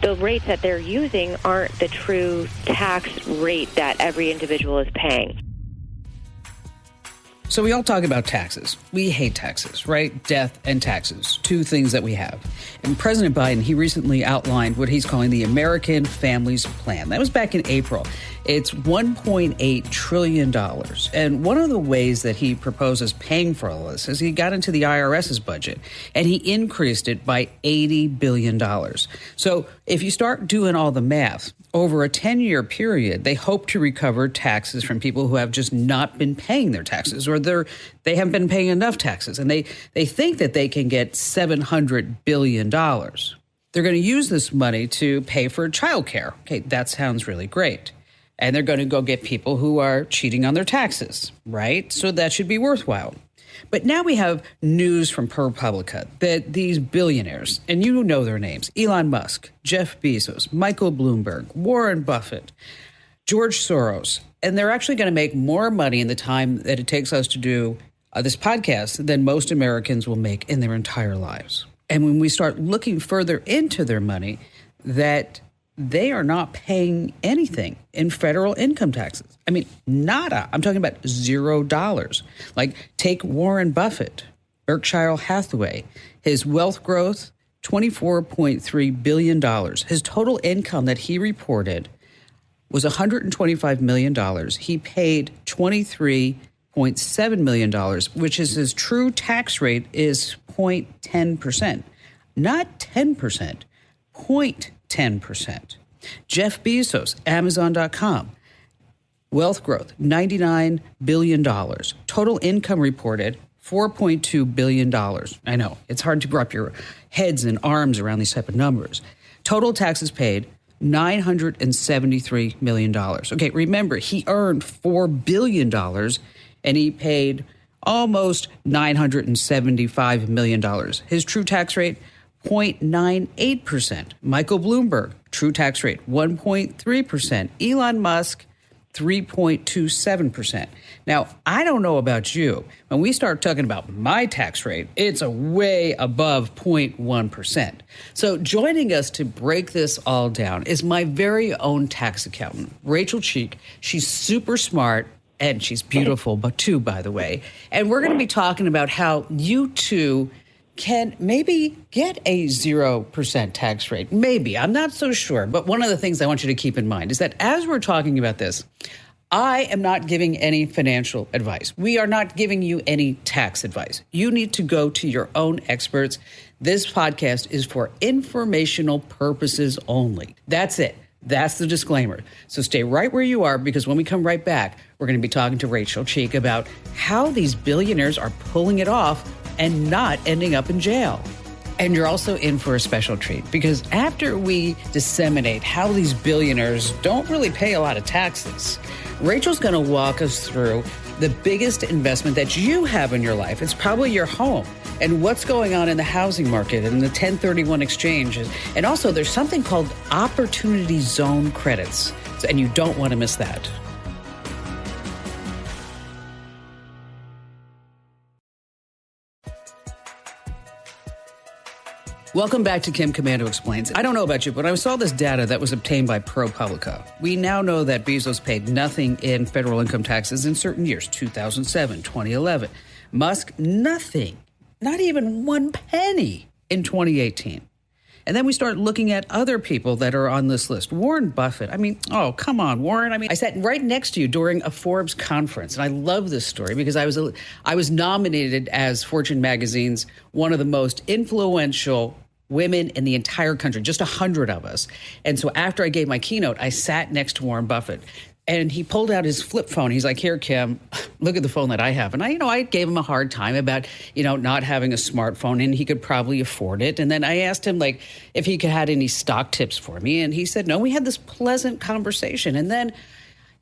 the rates that they're using aren't the true tax rate that every individual is paying. So we all talk about taxes. We hate taxes, right? Death and taxes, two things that we have. And President Biden, he recently outlined what he's calling the American Families Plan. That was back in April. It's $1.8 trillion. And one of the ways that he proposes paying for all this is he got into the IRS's budget and he increased it by $80 billion. So if you start doing all the math, over a 10-year period, they hope to recover taxes from people who have just not been paying their taxes, or they haven't been paying enough taxes. And they think that they can get $700 billion. They're going to use this money to pay for childcare. Okay, that sounds really great. And they're going to go get people who are cheating on their taxes, right? So that should be worthwhile. But now we have news from ProPublica that these billionaires, and you know their names, Elon Musk, Jeff Bezos, Michael Bloomberg, Warren Buffett, George Soros, and they're actually going to make more money in the time that it takes us to do this podcast than most Americans will make in their entire lives. And when we start looking further into their money, that they are not paying anything in federal income taxes. I mean, nada. I'm talking about $0. Like, take Warren Buffett, Berkshire Hathaway, his wealth growth, $24.3 billion. His total income that he reported was $125 million. He paid $23.7 million, which is his true tax rate is 0.10%. Not 10%, 0.10%. Jeff Bezos, Amazon.com, wealth growth, $99 billion. Total income reported, $4.2 billion. I know, it's hard to wrap your heads and arms around these type of numbers. Total taxes paid, $973 million. Okay, remember, he earned $4 billion and he paid almost $975 million. His true tax rate, 0.98%. Michael Bloomberg, true tax rate, 1.3%. Elon Musk, 3.27%. Now, I don't know about you. When we start talking about my tax rate, it's a way above 0.1%. So joining us to break this all down is my very own tax accountant, Rachel Cheek. She's super smart. And she's beautiful, but too, by the way. And we're going to be talking about how you too can maybe get a 0% tax rate. Maybe. I'm not so sure. But one of the things I want you to keep in mind is that as we're talking about this, I am not giving any financial advice. We are not giving you any tax advice. You need to go to your own experts. This podcast is for informational purposes only. That's it. That's the disclaimer. So stay right where you are, because when we come right back, we're going to be talking to Rachel Cheek about how these billionaires are pulling it off and not ending up in jail. And you're also in for a special treat, because after we disseminate how these billionaires don't really pay a lot of taxes, Rachel's going to walk us through the biggest investment that you have in your life. It's probably your home, and what's going on in the housing market and the 1031 exchanges. And also there's something called opportunity zone credits, and you don't want to miss that. Welcome back to Kim Komando Explains. I don't know about you, but I saw this data that was obtained by ProPublica. We now know that Bezos paid nothing in federal income taxes in certain years, 2007, 2011. Musk, nothing, not even one penny in 2018. And then we start looking at other people that are on this list. Warren Buffett. I mean, oh, come on, Warren. I mean, I sat right next to you during a Forbes conference, and I love this story because I was nominated as Fortune magazine's one of the most influential women in the entire country, just 100 of us. And so after I gave my keynote, I sat next to Warren Buffett, and he pulled out his flip phone. He's like, "Here, Kim, look at the phone that I have." And I gave him a hard time about, not having a smartphone, and he could probably afford it. And then I asked him, if he had any stock tips for me. And he said, no. We had this pleasant conversation. And then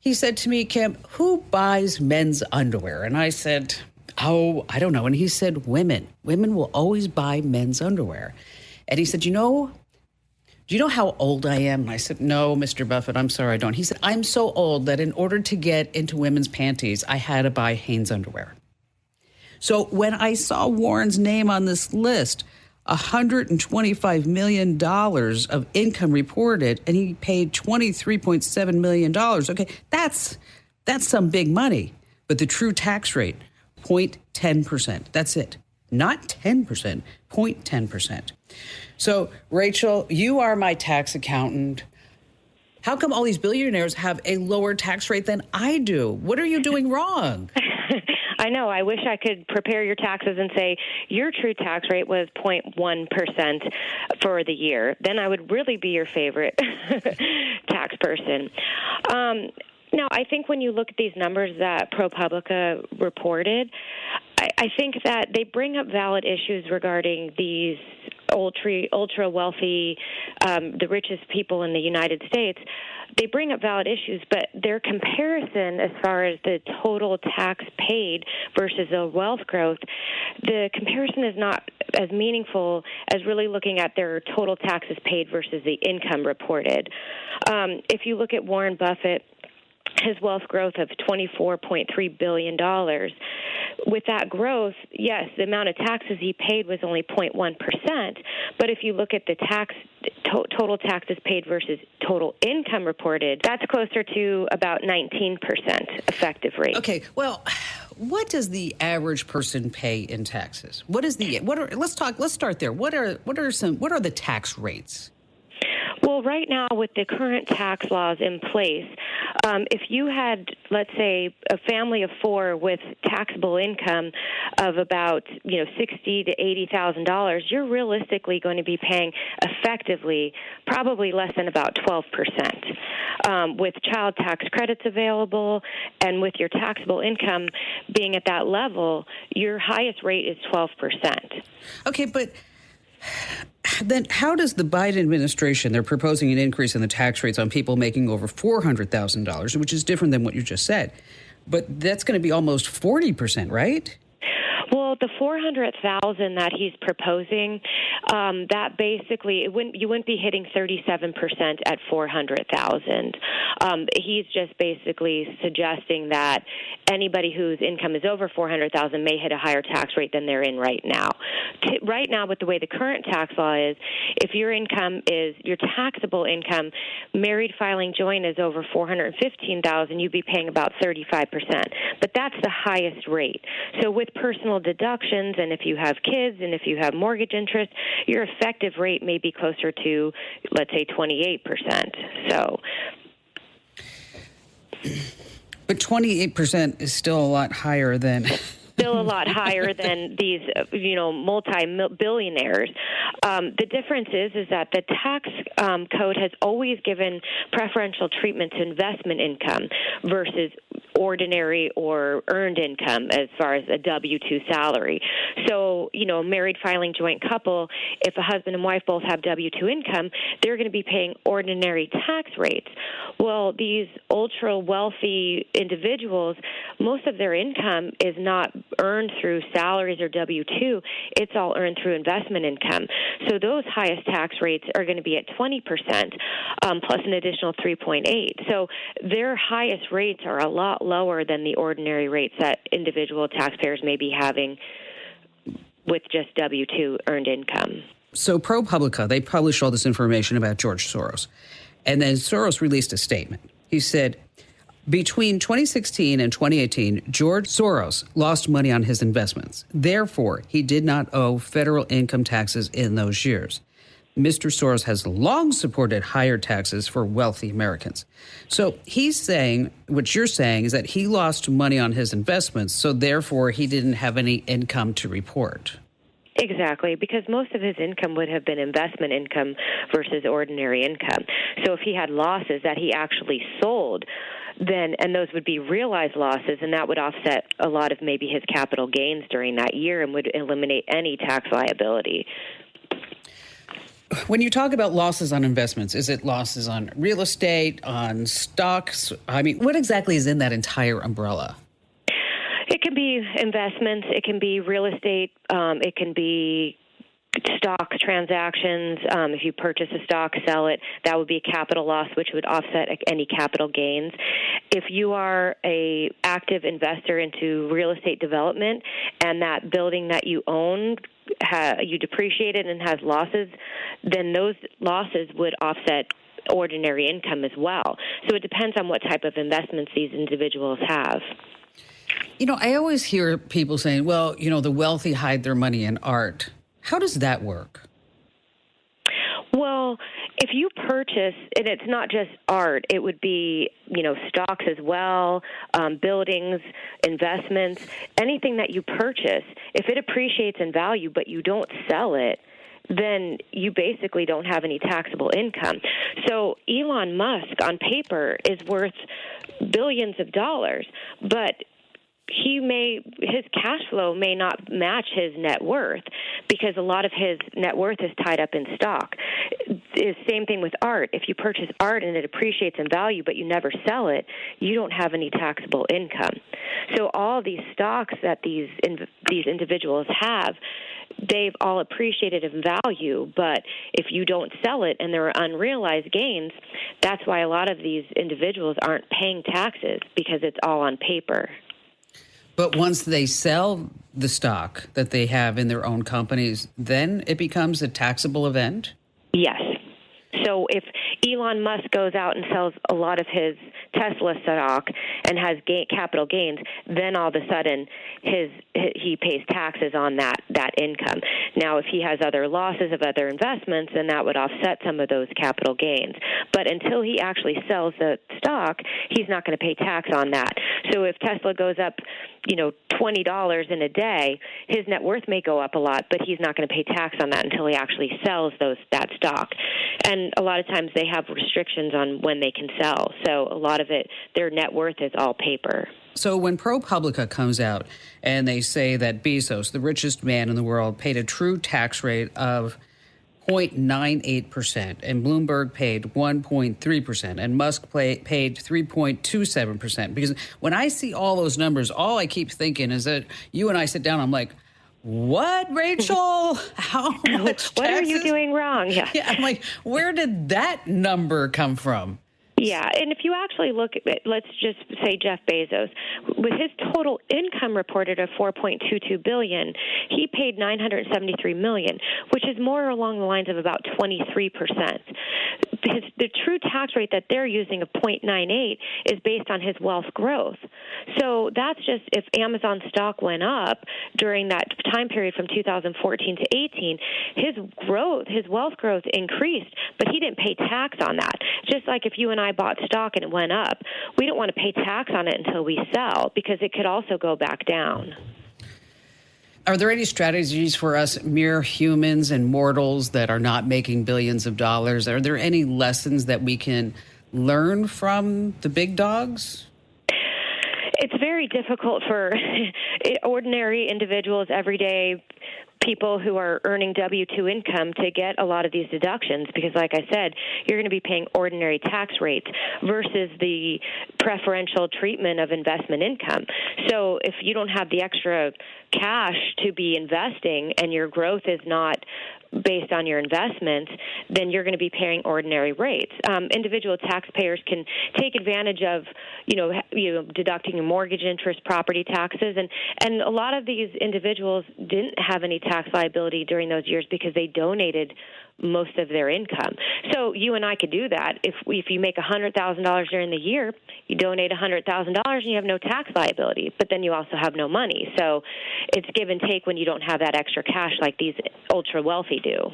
he said to me, "Kim, who buys men's underwear?" And I said, "Oh, I don't know." And he said, women. Women will always buy men's underwear. And he said, do you know how old I am? And I said, "No, Mr. Buffett, I'm sorry, I don't." He said, "I'm so old that in order to get into women's panties, I had to buy Hanes underwear." So when I saw Warren's name on this list, $125 million of income reported, and he paid $23.7 million. Okay, that's some big money. But the true tax rate, 0.10%. That's it. Not 10%, 0.10%. So, Rachel, you are my tax accountant. How come all these billionaires have a lower tax rate than I do? What are you doing wrong? I know. I wish I could prepare your taxes and say your true tax rate was 0.1% for the year. Then I would really be your favorite tax person. Now, I think when you look at these numbers that ProPublica reported, I think that they bring up valid issues regarding these ultra wealthy, the richest people in the United States. They bring up valid issues, but their comparison as far as the total tax paid versus the wealth growth, the comparison is not as meaningful as really looking at their total taxes paid versus the income reported. If you look at Warren Buffett, his wealth growth of $24.3 billion. With that growth, yes, the amount of taxes he paid was only 0.1%. But if you look at the total taxes paid versus total income reported, that's closer to about 19% effective rate. Okay, well, what does the average person pay in taxes? Let's start there. What are the tax rates? Well, right now, with the current tax laws in place, if you had, let's say, a family of four with taxable income of about $60,000 to $80,000, you're realistically going to be paying effectively probably less than about 12%. With child tax credits available and with your taxable income being at that level, your highest rate is 12%. Okay, but then how does the Biden administration, they're proposing an increase in the tax rates on people making over $400,000, which is different than what you just said. But that's going to be almost 40%, right? Well, the $400,000 that he's proposing, that basically you wouldn't be hitting 37% at $400,000. He's just basically suggesting that anybody whose income is over $400,000 may hit a higher tax rate than they're in right now. Right now, with the way the current tax law is, if your taxable income, married filing joint is over $415,000, you'd be paying about 35%. But that's the highest rate. So with personal deductions, and if you have kids and if you have mortgage interest, your effective rate may be closer to, let's say, 28%. So, but 28% is still a lot higher than still a lot higher than these, multi-billionaires. The difference is that the tax code has always given preferential treatment to investment income versus ordinary or earned income as far as a W-2 salary. So, a married filing joint couple, if a husband and wife both have W-2 income, they're going to be paying ordinary tax rates. Well, these ultra-wealthy individuals, most of their income is not earned through salaries or W-2. It's all earned through investment income. So those highest tax rates are going to be at 20%, plus an additional 3.8%. So their highest rates are a lot lower than the ordinary rates that individual taxpayers may be having with just W-2 earned income. So ProPublica, they published all this information about George Soros. And then Soros released a statement. He said, between 2016 and 2018, George Soros lost money on his investments. Therefore, he did not owe federal income taxes in those years. Mr. Soros has long supported higher taxes for wealthy Americans. So he's saying, what you're saying is that he lost money on his investments, so therefore he didn't have any income to report. Exactly, because most of his income would have been investment income versus ordinary income. So if he had losses that he actually sold, and those would be realized losses, and that would offset a lot of maybe his capital gains during that year and would eliminate any tax liability. When you talk about losses on investments, is it losses on real estate, on stocks? I mean, what exactly is in that entire umbrella? It can be investments. It can be real estate. It can be stock transactions. If you purchase a stock, sell it, that would be a capital loss, which would offset any capital gains. If you are a active investor into real estate development and that building that you own, you depreciate it and has losses, then those losses would offset ordinary income as well. So it depends on what type of investments these individuals have. I always hear people saying, well, the wealthy hide their money in art. How does that work? Well, if you purchase, and it's not just art, it would be, stocks as well, buildings, investments, anything that you purchase. If it appreciates in value but you don't sell it, then you basically don't have any taxable income. So Elon Musk, on paper, is worth billions of dollars, but his cash flow may not match his net worth because a lot of his net worth is tied up in stock. It's the same thing with art. If you purchase art and it appreciates in value but you never sell it, you don't have any taxable income. So all these stocks that these individuals have, they've all appreciated in value, but if you don't sell it and there are unrealized gains, that's why a lot of these individuals aren't paying taxes because it's all on paper. But once they sell the stock that they have in their own companies, then it becomes a taxable event? Yes. So if Elon Musk goes out and sells a lot of his Tesla stock and has capital gains, then all of a sudden he pays taxes on that income. Now, if he has other losses of other investments, then that would offset some of those capital gains. But until he actually sells the stock, he's not going to pay tax on that. So if Tesla goes up, $20 in a day, his net worth may go up a lot, but he's not going to pay tax on that until he actually sells that stock. And a lot of times they have restrictions on when they can sell. So a lot of it, their net worth is all paper. So when ProPublica comes out and they say that Bezos, the richest man in the world, paid a true tax rate of 0.98%, and Bloomberg paid 1.3%, and Musk paid 3.27%. Because when I see all those numbers, all I keep thinking is that you and I sit down, I'm like, what, Rachel? How much What are you doing wrong? Yeah, I'm like, where did that number come from? Yeah, and if you actually look at it, let's just say Jeff Bezos, with his total income reported of $4.22 billion, he paid $973 million, which is more along the lines of about 23%. The true tax rate that they're using of 0.98 is based on his wealth growth. So that's just if Amazon stock went up during that time period from 2014 to 18, his wealth growth increased, but he didn't pay tax on that. Just like if you and I bought stock and it went up, we don't want to pay tax on it until we sell because it could also go back down. Are there any strategies for us mere humans and mortals that are not making billions of dollars? Are there any lessons that we can learn from the big dogs? It's very difficult for ordinary individuals, everyday people who are earning W-2 income to get a lot of these deductions because, like I said, you're going to be paying ordinary tax rates versus the preferential treatment of investment income. So if you don't have the extra cash to be investing and your growth is not based on your investments, then you're going to be paying ordinary rates. Individual taxpayers can take advantage of, deducting your mortgage interest, property taxes, and a lot of these individuals didn't have any tax liability during those years because they donated most of their income. So you and I could do that. If you make $100,000 during the year, you donate $100,000 and you have no tax liability, but then you also have no money. So it's give and take when you don't have that extra cash like these ultra wealthy do.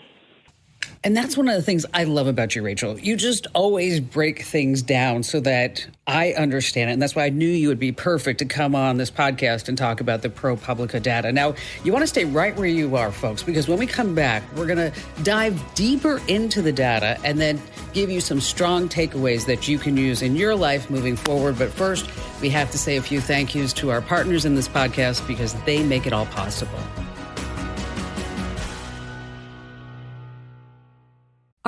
And that's one of the things I love about you, Rachel. You just always break things down so that I understand it. And that's why I knew you would be perfect to come on this podcast and talk about the ProPublica data. Now, you want to stay right where you are, folks, because when we come back, we're going to dive deeper into the data and then give you some strong takeaways that you can use in your life moving forward. But first, we have to say a few thank yous to our partners in this podcast because they make it all possible.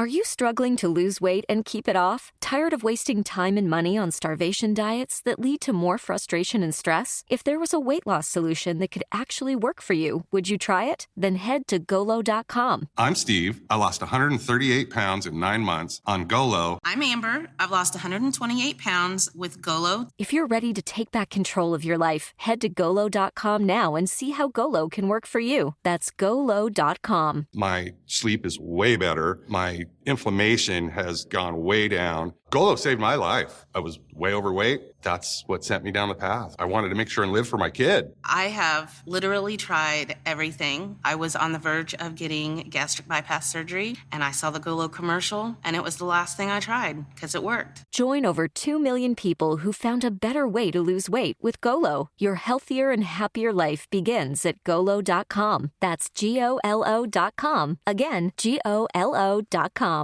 Are you struggling to lose weight and keep it off? Tired of wasting time and money on starvation diets that lead to more frustration and stress? If there was a weight loss solution that could actually work for you, would you try it? Then head to Golo.com. I'm Steve. I lost 138 pounds in 9 months on Golo. I'm Amber. I've lost 128 pounds with Golo. If you're ready to take back control of your life, head to Golo.com now and see how Golo can work for you. That's Golo.com. My sleep is way better. My inflammation has gone way down. Golo saved my life. I was way overweight. That's what sent me down the path. I wanted to make sure and live for my kid. I have literally tried everything. I was on the verge of getting gastric bypass surgery, and I saw the Golo commercial, and it was the last thing I tried because it worked. Join over 2 million people who found a better way to lose weight with Golo. Your healthier and happier life begins at Golo.com. That's Golo.com. Again, Golo.com.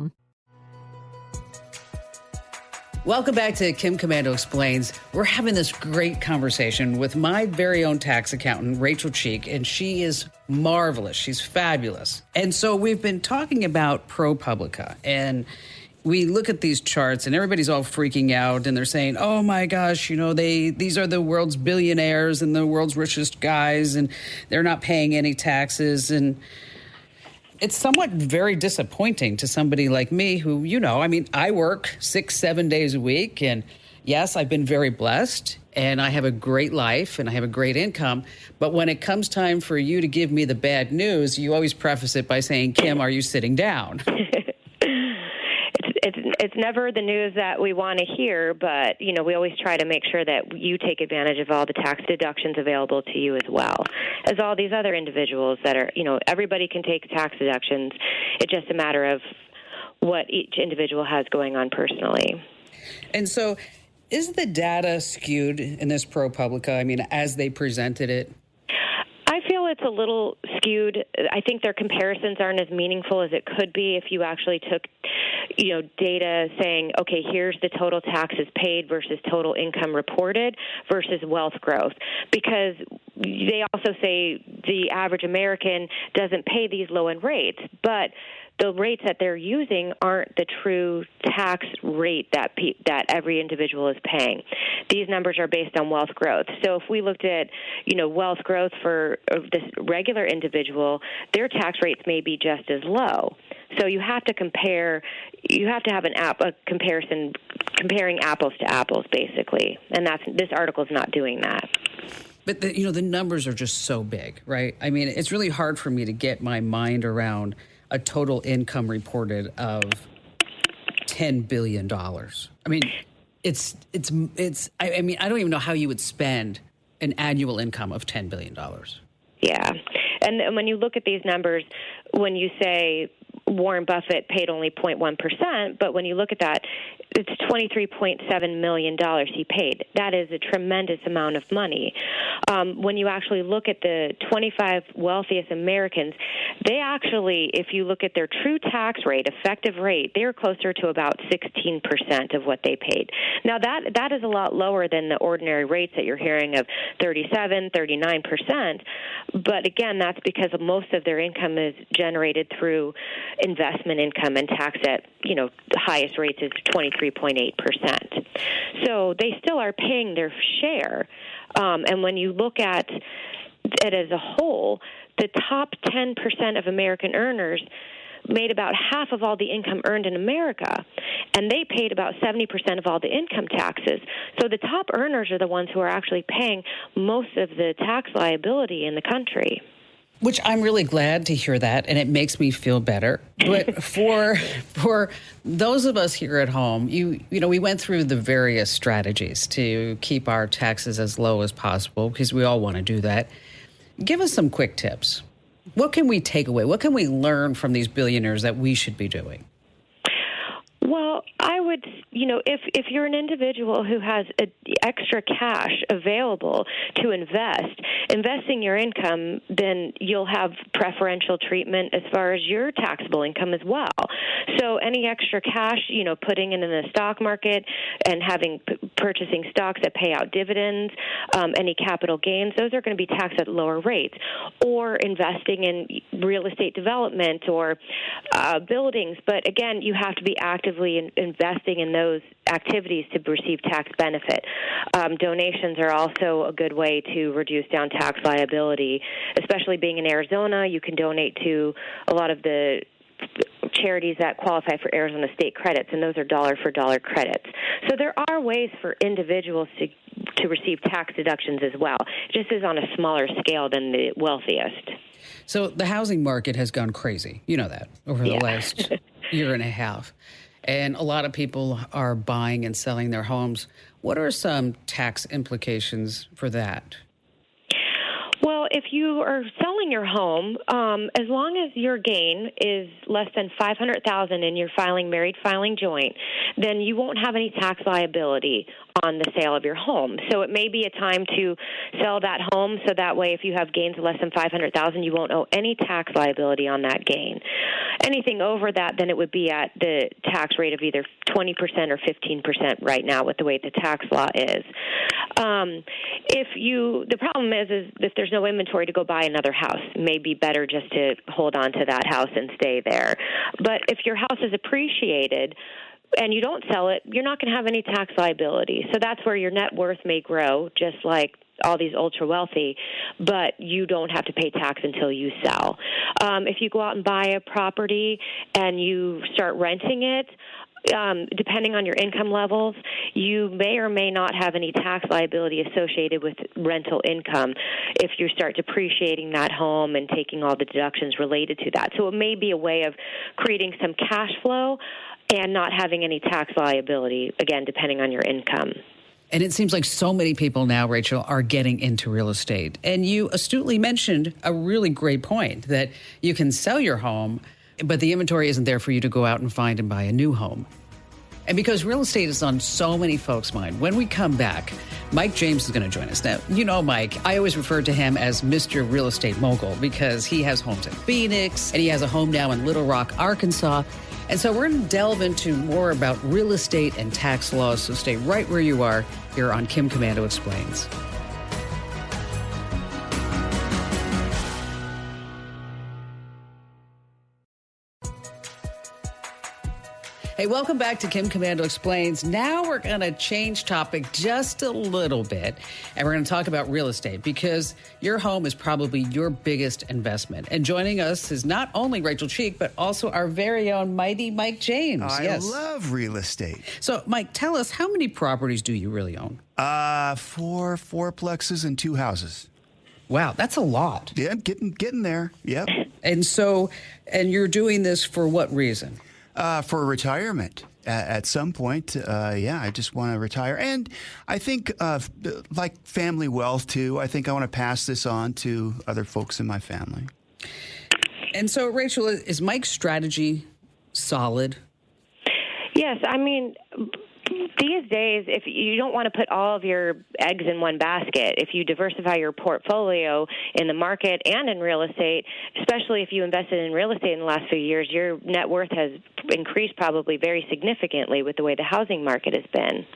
Welcome back to Kim Komando Explains. We're having this great conversation with my very own tax accountant, Rachel Cheek, and she is marvelous. She's fabulous. And so we've been talking about ProPublica, and we look at these charts and everybody's all freaking out and they're saying, oh my gosh, these are the world's billionaires and the world's richest guys and they're not paying any taxes. And it's somewhat very disappointing to somebody like me who, I work 6-7 days a week. And yes, I've been very blessed and I have a great life and I have a great income. But when it comes time for you to give me the bad news, you always preface it by saying, Kim, are you sitting down? It's never the news that we want to hear, but, we always try to make sure that you take advantage of all the tax deductions available to you as well as all these other individuals that are, everybody can take tax deductions. It's just a matter of what each individual has going on personally. And so is the data skewed in this ProPublica? As they presented it? I feel it's a little skewed. I think their comparisons aren't as meaningful as it could be if you actually took, data saying, okay, here's the total taxes paid versus total income reported versus wealth growth. Because they also say the average American doesn't pay these low-end rates, but the rates that they're using aren't the true tax rate that every individual is paying. These numbers are based on wealth growth. So if we looked at, wealth growth for this regular individual, their tax rates may be just as low. So you have to compare. You have to have a comparison, comparing apples to apples, basically. And this article is not doing that. But the numbers are just so big, right? It's really hard for me to get my mind around a total income reported of $10 billion. It's I don't even know how you would spend an annual income of $10 billion. Yeah. And when you look at these numbers, when you say Warren Buffett paid only 0.1%, but when you look at that, it's $23.7 million he paid. That is a tremendous amount of money. When you actually look at the 25 wealthiest Americans, they actually, if you look at their true tax rate, effective rate, they're closer to about 16% of what they paid. Now, that is a lot lower than the ordinary rates that you're hearing of 37, 39%. But again, that's because most of their income is generated through investment income and tax at, the highest rates is 23.8%. So they still are paying their share. And when you look at it as a whole, the top 10% of American earners made about half of all the income earned in America, and they paid about 70% of all the income taxes. So the top earners are the ones who are actually paying most of the tax liability in the country. Which I'm really glad to hear that, and it makes me feel better. But for those of us here at home, we went through the various strategies to keep our taxes as low as possible because we all want to do that. Give us some quick tips. What can we take away? What can we learn from these billionaires that we should be doing? Well, I would, if you're an individual who has extra cash available to investing your income, then you'll have preferential treatment as far as your taxable income as well. So any extra cash, putting it in the stock market and purchasing stocks that pay out dividends, any capital gains, those are going to be taxed at lower rates. Or investing in real estate development or buildings. But again, you have to be actively investing in those activities to receive tax benefit. Donations are also a good way to reduce down tax liability, especially being in Arizona. You can donate to a lot of the charities that qualify for Arizona state credits, and those are dollar-for-dollar credits. So there are ways for individuals to receive tax deductions as well, just as on a smaller scale than the wealthiest. So the housing market has gone crazy. You know that over the last year and a half. And a lot of people are buying and selling their homes. What are some tax implications for that? Well, if you are selling your home, as long as your gain is less than $500,000 and you're filing joint, then you won't have any tax liability on the sale of your home. So it may be a time to sell that home, so that way if you have gains of less than $500,000, you won't owe any tax liability on that gain. Anything over that, then it would be at the tax rate of either 20% or 15% right now with the way the tax law is. The problem is if there's no inventory to go buy another house, it may be better just to hold on to that house and stay there. But if your house is appreciated and you don't sell it, you're not going to have any tax liability. So that's where your net worth may grow, just like all these ultra wealthy, but you don't have to pay tax until you sell. If you go out and buy a property and you start renting it, depending on your income levels, you may or may not have any tax liability associated with rental income if you start depreciating that home and taking all the deductions related to that. So it may be a way of creating some cash flow and not having any tax liability, again, depending on your income. And it seems like so many people now, Rachel, are getting into real estate. And you astutely mentioned a really great point that you can sell your home, but the inventory isn't there for you to go out and find and buy a new home. And because real estate is on so many folks' mind, when we come back, Mike James is going to join us. Now, you know Mike, I always refer to him as Mr. Real Estate Mogul because he has homes in Phoenix and he has a home now in Little Rock, Arkansas. And so we're going to delve into more about real estate and tax laws. So stay right where you are here on Kim Komando Explains. Hey, welcome back to Kim Komando Explains. Now we're going to change topic just a little bit, and we're going to talk about real estate because your home is probably your biggest investment. And joining us is not only Rachel Cheek, but also our very own mighty Mike James. I love real estate. So, Mike, tell us, how many properties do you really own? 4 fourplexes and 2 houses. Wow, that's a lot. Yeah, getting there. Yep. And you're doing this for what reason? For retirement. At some point, I just want to retire. And I think, like family wealth, too, I think I want to pass this on to other folks in my family. And so, Rachel, is Mike's strategy solid? Yes, I mean, these days, if you don't want to put all of your eggs in one basket, if you diversify your portfolio in the market and in real estate, especially if you invested in real estate in the last few years, your net worth has increased probably very significantly with the way the housing market has been.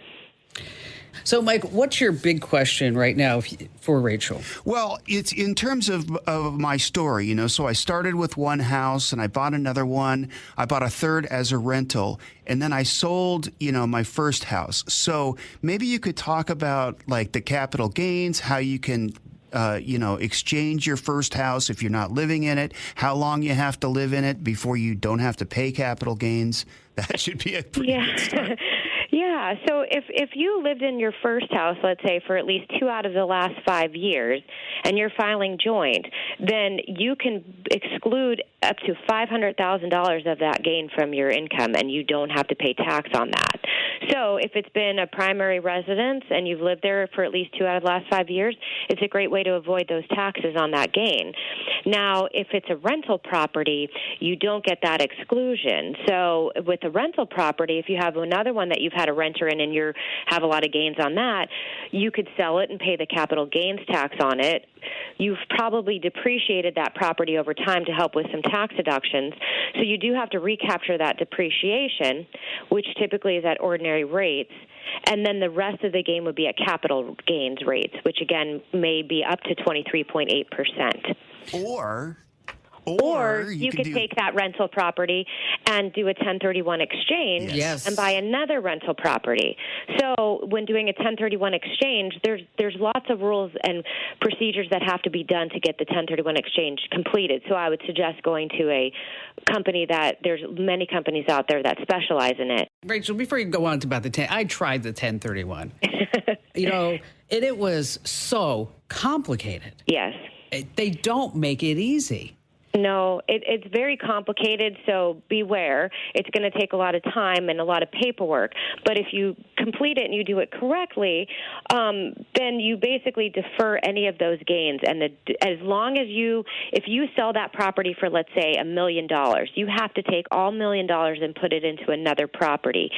So, Mike, what's your big question right now for Rachel? Well, it's in terms of my story, so I started with one house and I bought another one. I bought a third as a rental, and then I sold, my first house. So maybe you could talk about like the capital gains, how you can exchange your first house if you're not living in it, how long you have to live in it before you don't have to pay capital gains. That should be a pretty good start. Yeah, so if you lived in your first house, let's say, for at least 2 out of the last 5 years, and you're filing joint, then you can exclude up to $500,000 of that gain from your income, and you don't have to pay tax on that. So if it's been a primary residence and you've lived there for at least 2 out of the last 5 years, it's a great way to avoid those taxes on that gain. Now, if it's a rental property, you don't get that exclusion. So with a rental property, if you have another one that you've had a renter in and you have a lot of gains on that, you could sell it and pay the capital gains tax on it. You've probably depreciated that property over time to help with some tax deductions. So you do have to recapture that depreciation, which typically is at ordinary rates. And then the rest of the gain would be at capital gains rates, which, again, may be up to 23.8%. Or you could take that rental property and do a 1031 exchange and buy another rental property. So when doing a 1031 exchange, there's lots of rules and procedures that have to be done to get the 1031 exchange completed. So I would suggest going to a company there's many companies out there that specialize in it. Rachel, before you go on to about I tried the 1031. And it was so complicated. Yes. They don't make it easy. No, it's very complicated, so beware. It's going to take a lot of time and a lot of paperwork. But if you complete it and you do it correctly, then you basically defer any of those gains. And as long as if you sell that property for, let's say, $1 million, you have to take all $1 million and put it into another property.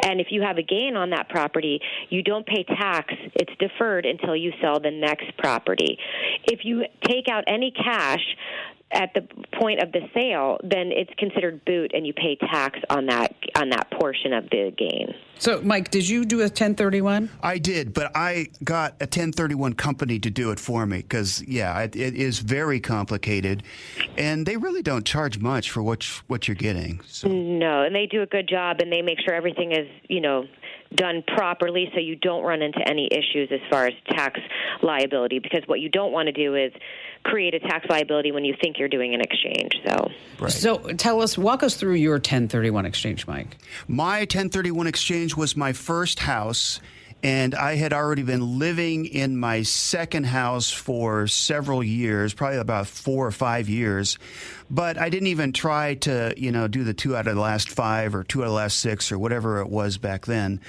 And if you have a gain on that property, you don't pay tax. It's deferred until you sell the next property. If you take out any cash at the point of the sale, then it's considered boot, and you pay tax on that portion of the gain. So, Mike, did you do a 1031? I did, but I got a 1031 company to do it for me because, it is very complicated, and they really don't charge much for what you're getting. So. No, and they do a good job, and they make sure everything is, done properly so you don't run into any issues as far as tax liability, because what you don't want to do is create a tax liability when you think you're doing an exchange. So walk us through your 1031 exchange, Mike. My 1031 exchange was my first house, and I had already been living in my second house for several years, probably about 4 or 5 years. But I didn't even try to, do the 2 out of the last 5 or 2 out of the last 6 or whatever it was back then.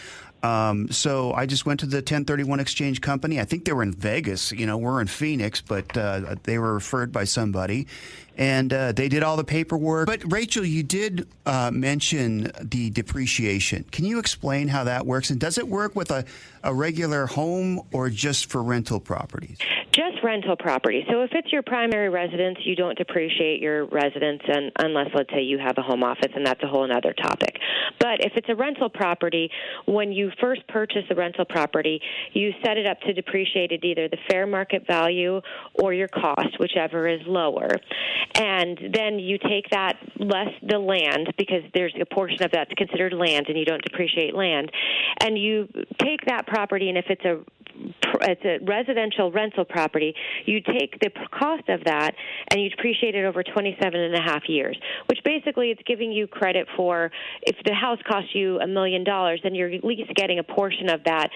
So I just went to the 1031 exchange company. I think they were in Vegas. We're in Phoenix, but they were referred by somebody. And they did all the paperwork. But, Rachel, you did mention the depreciation. Can you explain how that works? And does it work with a regular home or just for rental properties? Just rental property. So if it's your primary residence, you don't depreciate your residence unless, let's say, you have a home office, and that's a whole other topic. But if it's a rental property, when you first purchase a rental property, you set it up to depreciate at either the fair market value or your cost, whichever is lower. And then you take that less the land, because there's a portion of that's considered land, and you don't depreciate land. And you take that property, and if it's a residential rental property, you take the cost of that and you depreciate it over 27 and a half years, which basically it's giving you credit for, if the house costs you $1 million, then you're at least getting a portion of that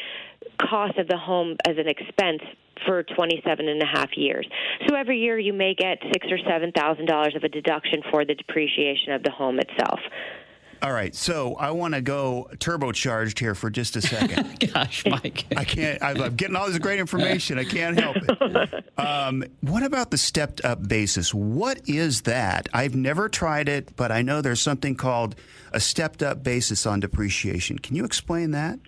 cost of the home as an expense for 27 and a half years. So every year you may get $6,000 or $7,000 of a deduction for the depreciation of the home itself. All right, so I want to go turbocharged here for just a second. Gosh, Mike. I can't. I'm getting all this great information. I can't help it. What about the stepped-up basis? What is that? I've never tried it, but I know there's something called a stepped-up basis on depreciation. Can you explain that?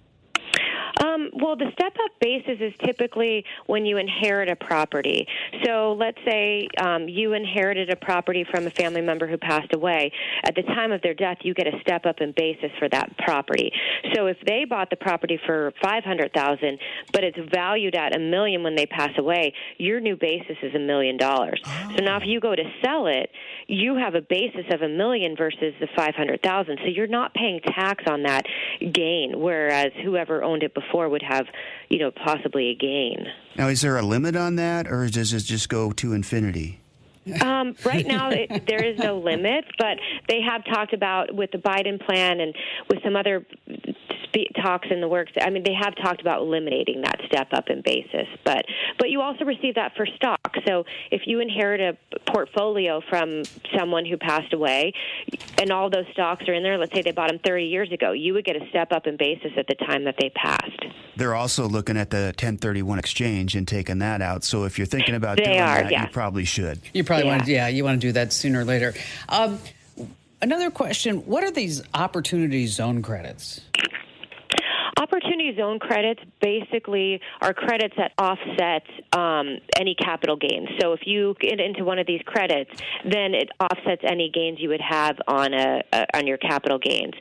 Well, the step-up basis is typically when you inherit a property. So let's say you inherited a property from a family member who passed away. At the time of their death, you get a step-up in basis for that property. So if they bought the property for $500,000, but it's valued at $1 million when they pass away, your new basis is $1 million. So now if you go to sell it, you have a basis of $1 million versus the $500,000. So you're not paying tax on that gain, whereas whoever owned it before would have, possibly a gain. Now, is there a limit on that, or does it just go to infinity? Right now, there is no limit, but they have talked about, with the Biden plan and with some other talks in the works, they have talked about eliminating that step up in basis. But you also receive that for stock. So if you inherit a portfolio from someone who passed away and all those stocks are in there, let's say they bought them 30 years ago, you would get a step up in basis at the time that they passed. They're also looking at the 1031 exchange and taking that out. So if you're thinking about doing that, you probably should. You probably want to do that sooner or later. Another question, what are these opportunity zone credits? Opportunity zone credits basically are credits that offset any capital gains. So if you get into one of these credits, then it offsets any gains you would have on your capital gains.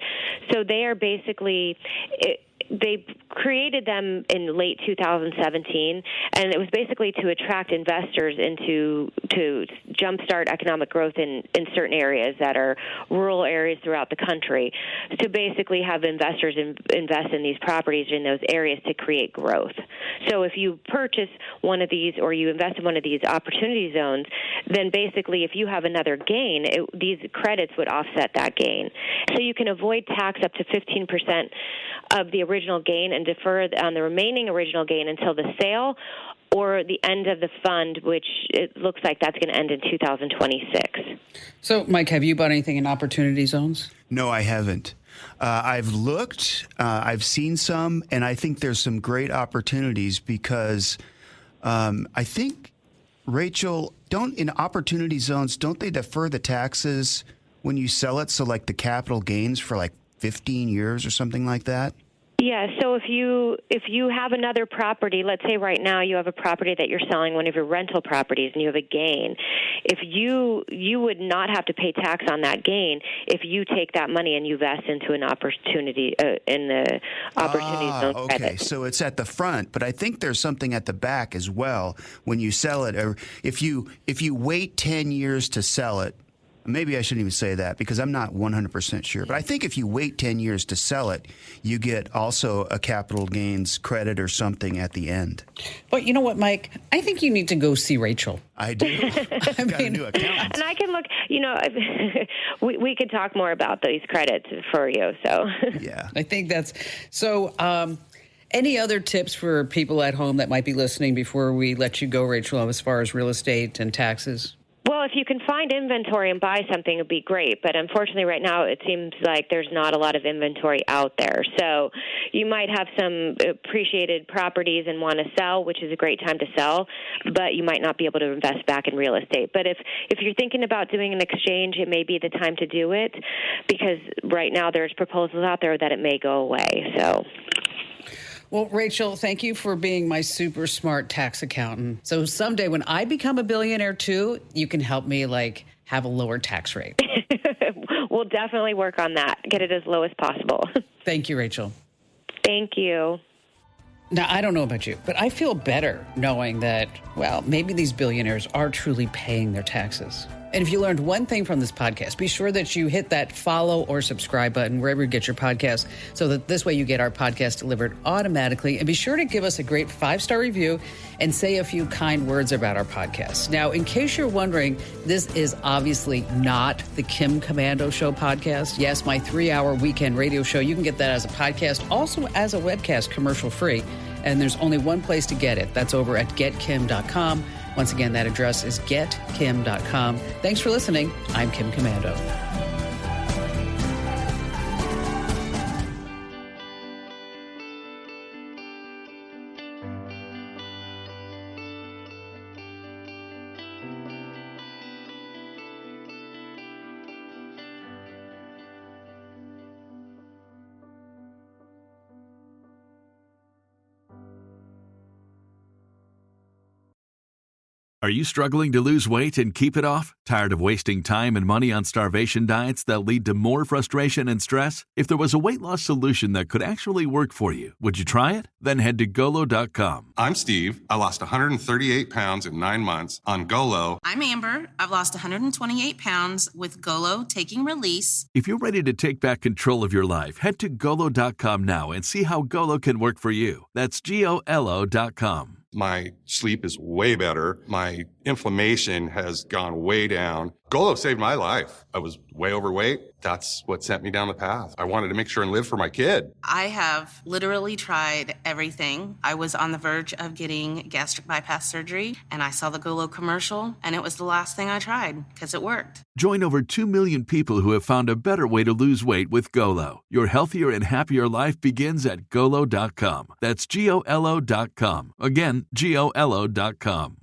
So they are basically they created them in late 2017, and it was basically to attract investors to jumpstart economic growth in certain areas that are rural areas throughout the country, to basically have investors invest in these properties in those areas to create growth. So if you purchase one of these or you invest in one of these opportunity zones, then basically if you have another gain, these credits would offset that gain. So you can avoid tax up to 15% of the original gain and defer on the remaining original gain until the sale or the end of the fund, which it looks like that's going to end in 2026. So, Mike, have you bought anything in opportunity zones? No, I haven't. I've looked, I've seen some, and I think there's some great opportunities because I think, Rachel, in opportunity zones, don't they defer the taxes when you sell it? So like the capital gains for like 15 years or something like that? Yeah, so if you have another property, let's say right now you have a property that you're selling, one of your rental properties, and you have a gain, if you would not have to pay tax on that gain if you take that money and you invest into an opportunity in the opportunity zone okay, credit. So it's at the front, but I think there's something at the back as well when you sell it. Or if you wait 10 years to sell it. Maybe I shouldn't even say that because I'm not 100% sure. But I think if you wait 10 years to sell it, you get also a capital gains credit or something at the end. But you know what, Mike? I think you need to go see Rachel. I do. I've got a new accountant. And I can look, we could talk more about these credits for you. So yeah. I think that's so. Any other tips for people at home that might be listening before we let you go, Rachel, as far as real estate and taxes? Well, if you can find inventory and buy something, it would be great. But unfortunately, right now, it seems like there's not a lot of inventory out there. So you might have some appreciated properties and want to sell, which is a great time to sell, but you might not be able to invest back in real estate. But if you're thinking about doing an exchange, it may be the time to do it because right now there's proposals out there that it may go away. So. Well, Rachel, thank you for being my super smart tax accountant. So someday when I become a billionaire too, you can help me have a lower tax rate. We'll definitely work on that. Get it as low as possible. Thank you, Rachel. Thank you. Now, I don't know about you, but I feel better knowing that, maybe these billionaires are truly paying their taxes. And if you learned one thing from this podcast, be sure that you hit that follow or subscribe button wherever you get your podcast so that this way you get our podcast delivered automatically. And be sure to give us a great 5-star review and say a few kind words about our podcast. Now, in case you're wondering, this is obviously not the Kim Komando Show podcast. Yes, my 3-hour weekend radio show. You can get that as a podcast, also as a webcast, commercial free. And there's only one place to get it. That's over at getkim.com. Once again, that address is getkim.com. Thanks for listening. I'm Kim Komando. Are you struggling to lose weight and keep it off? Tired of wasting time and money on starvation diets that lead to more frustration and stress? If there was a weight loss solution that could actually work for you, would you try it? Then head to Golo.com. I'm Steve. I lost 138 pounds in 9 months on Golo. I'm Amber. I've lost 128 pounds with Golo Taking Release. If you're ready to take back control of your life, head to Golo.com now and see how Golo can work for you. That's GOLO.com. My sleep is way better. My inflammation has gone way down. Golo saved my life. I was way overweight. That's what sent me down the path. I wanted to make sure and live for my kid. I have literally tried everything. I was on the verge of getting gastric bypass surgery, and I saw the Golo commercial, and it was the last thing I tried because it worked. Join over 2 million people who have found a better way to lose weight with Golo. Your healthier and happier life begins at Golo.com. That's GOLO.com. Again, GOLO.com.